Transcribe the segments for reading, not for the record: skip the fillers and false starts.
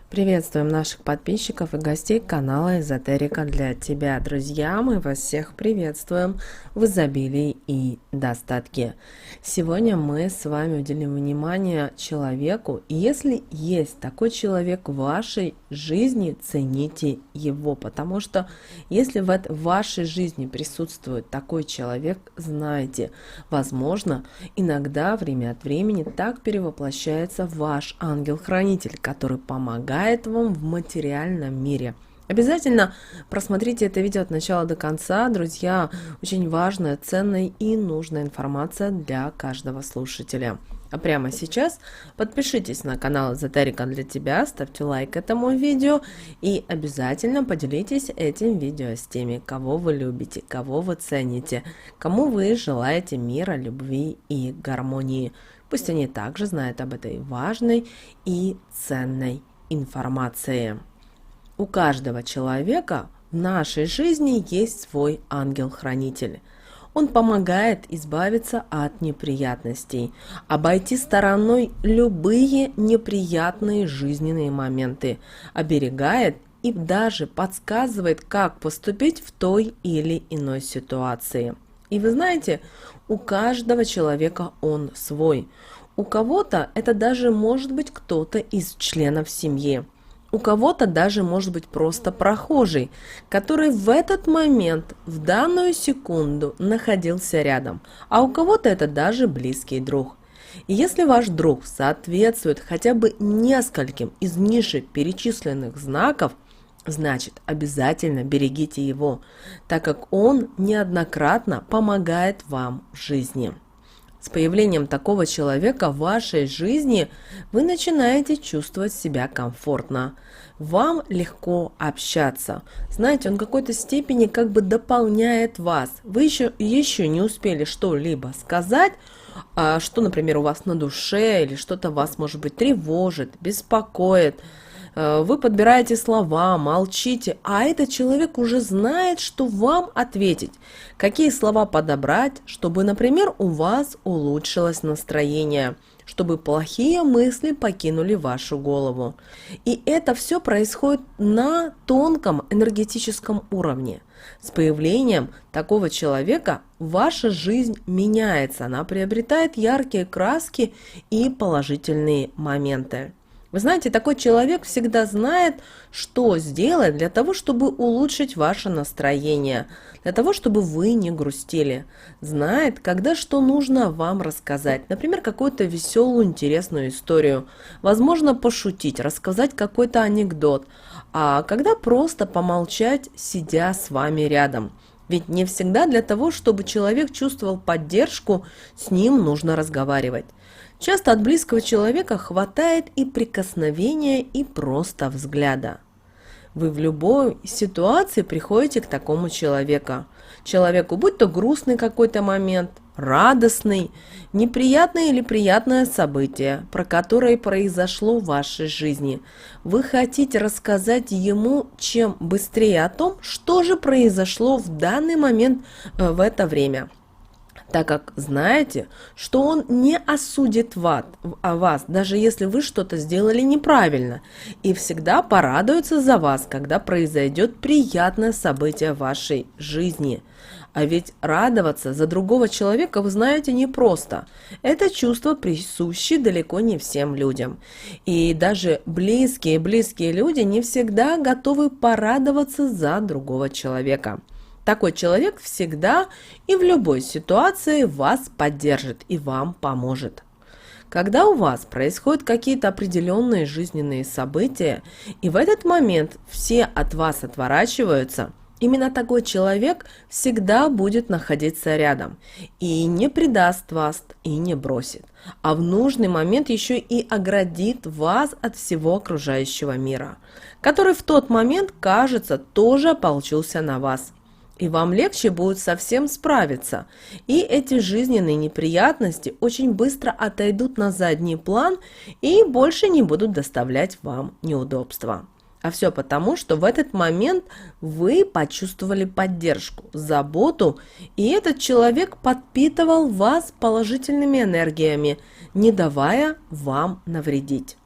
Приветствуем наших подписчиков и гостей канала Эзотерика для тебя. Друзья, мы вас всех приветствуем в изобилии и достатке. Сегодня мы с вами уделим внимание человеку. И если есть такой человек в вашей жизни, цените его. Потому что если в вашей жизни присутствует такой человек, знайте, возможно, иногда время от времени так перевоплощается ваш ангел-хранитель, который помогает вам в материальном мире. Обязательно просмотрите это видео от начала до конца, друзья. Очень важная, ценная и нужная информация для каждого слушателя. А прямо сейчас подпишитесь на канал Эзотерика для тебя, ставьте лайк этому видео и обязательно поделитесь этим видео с теми, кого вы любите, кого вы цените, кому вы желаете мира, любви и гармонии. Пусть они также знают об этой важной и ценной информации. У каждого человека в нашей жизни есть свой ангел-хранитель. Он помогает избавиться от неприятностей, обойти стороной любые неприятные жизненные моменты, оберегает и даже подсказывает, как поступить в той или иной ситуации. И вы знаете, у каждого человека он свой. У кого-то это даже может быть кто-то из членов семьи. У кого-то даже может быть просто прохожий, который в этот момент, в данную секунду находился рядом. А у кого-то это даже близкий друг. И если ваш друг соответствует хотя бы нескольким из ниже перечисленных знаков, значит, обязательно берегите его, так как он неоднократно помогает вам в жизни. С появлением такого человека в вашей жизни вы начинаете чувствовать себя комфортно. Вам легко общаться. Знаете, он в какой-то степени как бы дополняет вас. Вы еще не успели что-либо сказать, что, например, у вас на душе или что-то вас, может быть, тревожит, беспокоит. Вы подбираете слова, молчите, а этот человек уже знает, что вам ответить. Какие слова подобрать, чтобы, например, у вас улучшилось настроение, чтобы плохие мысли покинули вашу голову. И это все происходит на тонком энергетическом уровне. С появлением такого человека ваша жизнь меняется, она приобретает яркие краски и положительные моменты. Вы знаете, такой человек всегда знает, что сделать для того, чтобы улучшить ваше настроение, для того, чтобы вы не грустили. Знает, когда что нужно вам рассказать. Например, какую-то веселую, интересную историю. Возможно, пошутить, рассказать какой-то анекдот. А когда просто помолчать, сидя с вами рядом. Ведь не всегда для того, чтобы человек чувствовал поддержку, с ним нужно разговаривать. Часто от близкого человека хватает и прикосновения, и просто взгляда. Вы в любой ситуации приходите к такому человеку, будь то грустный какой-то момент, радостный, неприятное или приятное событие, про которое произошло в вашей жизни. Вы хотите рассказать ему чем быстрее о том, что же произошло в данный момент в это время. Так как знаете, что он не осудит вас, даже если вы что-то сделали неправильно, и всегда порадуется за вас, когда произойдет приятное событие в вашей жизни. А ведь радоваться за другого человека, вы знаете, непросто. Это чувство присуще далеко не всем людям. И даже близкие люди не всегда готовы порадоваться за другого человека. Такой человек всегда и в любой ситуации вас поддержит и вам поможет. Когда у вас происходят какие-то определенные жизненные события, и в этот момент все от вас отворачиваются, именно такой человек всегда будет находиться рядом и не предаст вас, и не бросит, а в нужный момент еще и оградит вас от всего окружающего мира, который в тот момент, кажется, тоже ополчился на вас. И вам легче будет совсем справиться. И эти жизненные неприятности очень быстро отойдут на задний план и больше не будут доставлять вам неудобства. А все потому, что в этот момент вы почувствовали поддержку, заботу, и этот человек подпитывал вас положительными энергиями, не давая вам навредить.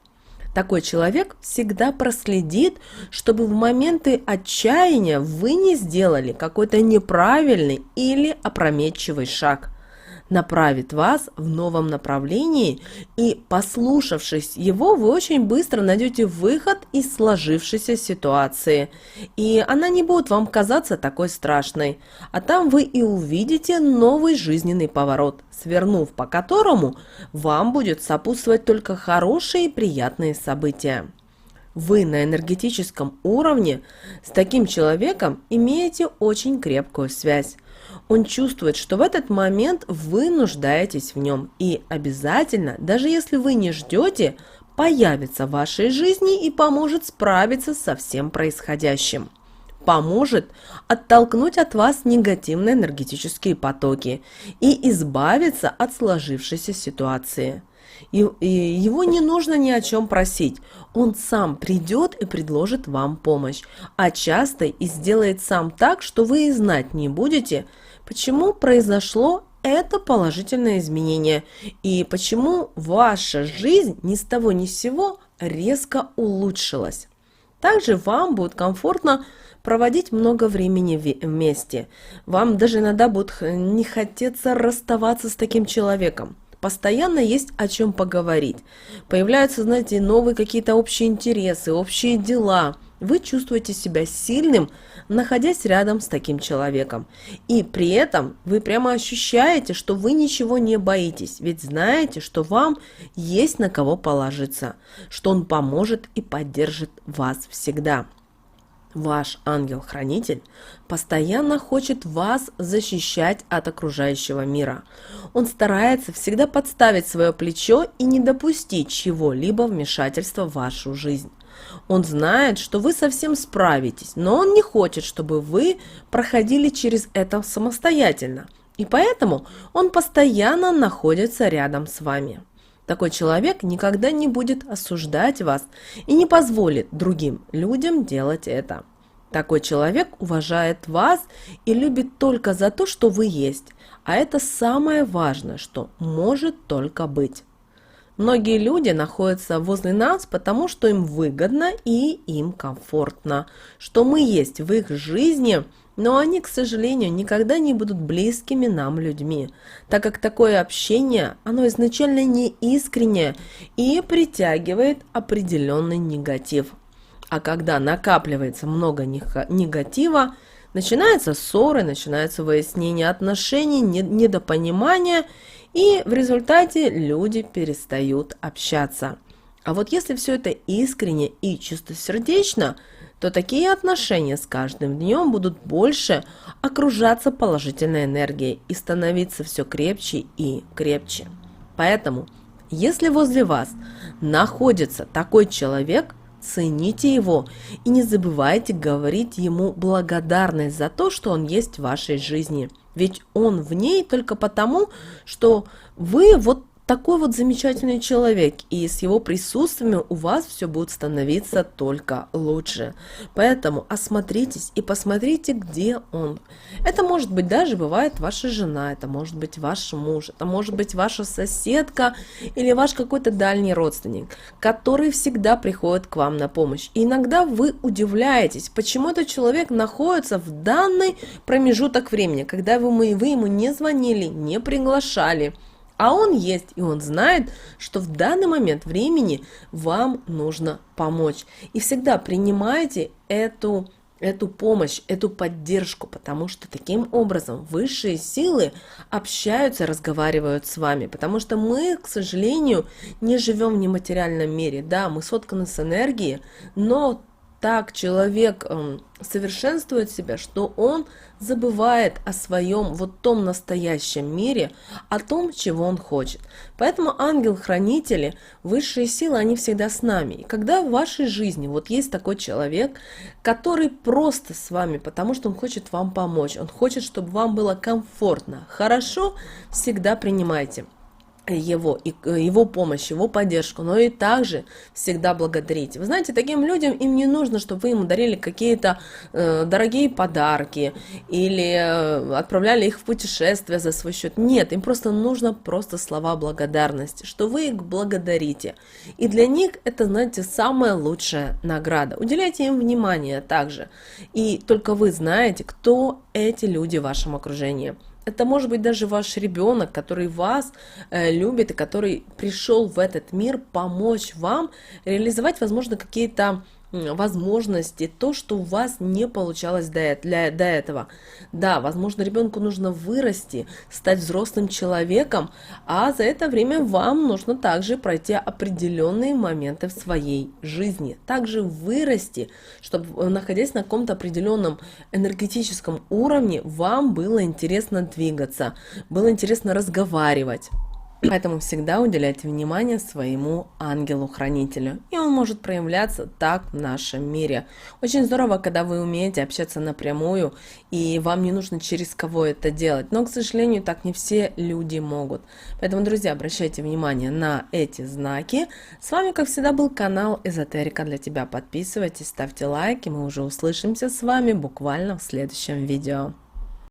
Такой человек всегда проследит, чтобы в моменты отчаяния вы не сделали какой-то неправильный или опрометчивый шаг. Направит вас в новом направлении, и, послушавшись его, вы очень быстро найдете выход из сложившейся ситуации, и она не будет вам казаться такой страшной, а там вы и увидите новый жизненный поворот, свернув по которому вам будет сопутствовать только хорошие и приятные события. Вы на энергетическом уровне с таким человеком имеете очень крепкую связь. Он чувствует, что в этот момент вы нуждаетесь в нем, и обязательно, даже если вы не ждете, появится в вашей жизни и поможет справиться со всем происходящим. Поможет оттолкнуть от вас негативные энергетические потоки и избавиться от сложившейся ситуации. И его не нужно ни о чем просить, он сам придет и предложит вам помощь, а часто и сделает сам так, что вы и знать не будете, почему произошло это положительное изменение и почему ваша жизнь ни с того ни с сего резко улучшилась. Также вам будет комфортно проводить много времени вместе. Вам даже иногда будет не хотеться расставаться с таким человеком. Постоянно есть о чем поговорить. Появляются, знаете, новые какие-то общие интересы, общие дела. Вы чувствуете себя сильным, находясь рядом с таким человеком. И при этом вы прямо ощущаете, что вы ничего не боитесь. Ведь знаете, что вам есть на кого положиться, что он поможет и поддержит вас всегда. Ваш ангел-хранитель постоянно хочет вас защищать от окружающего мира. Он старается всегда подставить свое плечо и не допустить чего-либо вмешательства в вашу жизнь. Он знает, что вы совсем справитесь, но он не хочет, чтобы вы проходили через это самостоятельно. И поэтому он постоянно находится рядом с вами. Такой человек никогда не будет осуждать вас и не позволит другим людям делать это. Такой человек уважает вас и любит только за то, что вы есть, а это самое важное, что может только быть. Многие люди находятся возле нас, потому что им выгодно и им комфортно, что мы есть в их жизни, но они, к сожалению, никогда не будут близкими нам людьми, так как такое общение, оно изначально не искреннее и притягивает определенный негатив. А когда накапливается много негатива, начинаются ссоры, начинается выяснение отношений, недопонимания, и в результате люди перестают общаться. А вот если все это искренне и чистосердечно, то такие отношения с каждым днем будут больше окружаться положительной энергией и становиться все крепче и крепче. Поэтому, если возле вас находится такой человек, цените его и не забывайте говорить ему благодарность за то, что он есть в вашей жизни. Ведь он в ней только потому, что вы вот такой вот замечательный человек, и с его присутствием у вас все будет становиться только лучше. Поэтому осмотритесь и посмотрите, где он. Это может быть даже бывает ваша жена, это может быть ваш муж, это может быть ваша соседка или ваш какой-то дальний родственник, который всегда приходит к вам на помощь. И иногда вы удивляетесь, почему этот человек находится в данный промежуток времени, когда вы ему не звонили, не приглашали. А он есть, и он знает, что в данный момент времени вам нужно помочь. И всегда принимайте эту помощь, эту поддержку, потому что таким образом высшие силы общаются, разговаривают с вами, потому что мы, к сожалению, не живем в нематериальном мире. Да, мы сотканы с энергией, но так человек совершенствует себя, что он забывает о своем вот том настоящем мире, о том, чего он хочет. Поэтому ангел-хранители, высшие силы, они всегда с нами. И когда в вашей жизни вот есть такой человек, который просто с вами, потому что он хочет вам помочь, он хочет, чтобы вам было комфортно, хорошо, всегда принимайте. его помощь, его поддержку, но и также всегда благодарите. Вы знаете, таким людям им не нужно, чтобы вы им дарили какие-то дорогие подарки или отправляли их в путешествие за свой счет. Нет, им просто нужно просто слова благодарности, что вы их благодарите. И для них это, знаете, самая лучшая награда. Уделяйте им внимание также. И только вы знаете, кто эти люди в вашем окружении. Это может быть даже ваш ребенок, который вас любит и который пришел в этот мир помочь вам реализовать, возможно, какие-то возможности, то, что у вас не получалось до этого. Да, возможно, ребенку нужно вырасти, стать взрослым человеком, а за это время вам нужно также пройти определенные моменты в своей жизни. Также вырасти, чтобы, находясь на каком-то определенном энергетическом уровне, вам было интересно двигаться, было интересно разговаривать. Поэтому всегда уделяйте внимание своему ангелу-хранителю. И он может проявляться так в нашем мире. Очень здорово, когда вы умеете общаться напрямую, и вам не нужно через кого это делать. Но, к сожалению, так не все люди могут. Поэтому, друзья, обращайте внимание на эти знаки. С вами, как всегда, был канал Эзотерика для тебя. Подписывайтесь, ставьте лайки. Мы уже услышимся с вами буквально в следующем видео.